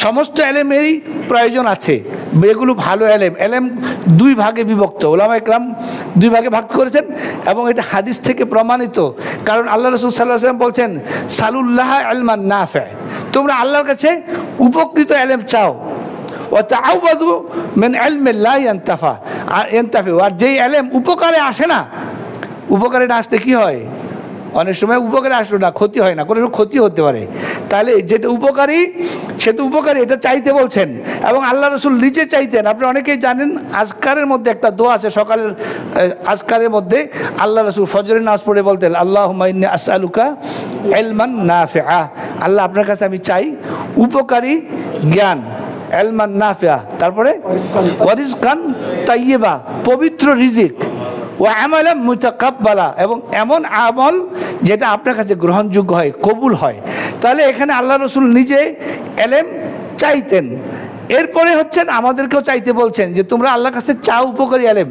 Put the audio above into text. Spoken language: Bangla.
সমস্ত এলেমেরই প্রয়োজন আছে, এগুলো ভালো এলেম। এলেম দুই ভাগে বিভক্ত, ওলামা ইকরাম দুই ভাগে ভাগ করেছেন এবং এটা হাদিস থেকে প্রমাণিত। কারণ আল্লাহ রাসূল সাল্লাল্লাহু আলাইহি ওয়াসাল্লাম বলছেন, সালুল্লাহ ইলমান নাফি, তোমরা আল্লাহর কাছে উপকৃত এলেম চাও। ওয়া তাআওয়াযু মিন ইলমি লা ইয়ানতাফা, আর ইয়ানতাফি, আর যেই এলেম উপকারে আসে না, উপকারে না আসতে কি হয়, অনেক সময় উপকারে আসলো না, ক্ষতি হয় না, কোনো ক্ষতি হতে পারে। তাহলে যেটা উপকারী সেটা উপকারী, এটা চাইতে বলছেন। এবং আল্লাহ রসুল নিজে চাইতেন। আপনি অনেকেই জানেন আজকারের মধ্যে একটা দোয়া আছে, সকালের আজকারের মধ্যে আল্লাহ রসুল ফজরের নামাজ পড়ে বলতেন, আল্লাহুম্মা ইন্নী আসআলুকা ইলমান নাফিআ, আল্লাহ আপনার কাছে আমি চাই উপকারী জ্ঞান, ইলমান নাফিআ, তারপরে ওয়া রিজকান তাইয়্যিবা, পবিত্র রিজিক, ওয়া আমালান মুতাকাব্বালা, এবং এমন আমল যেটা আপনার কাছে গ্রহণযোগ্য হয়, কবুল হয়। তাহলে এখানে আল্লাহ রসুল নিজে এলেম চাইতেন। এরপরে হচ্ছেন আমাদেরকেও চাইতে বলছেন যে তোমরা আল্লাহর কাছে চাও উপকারী এলেম।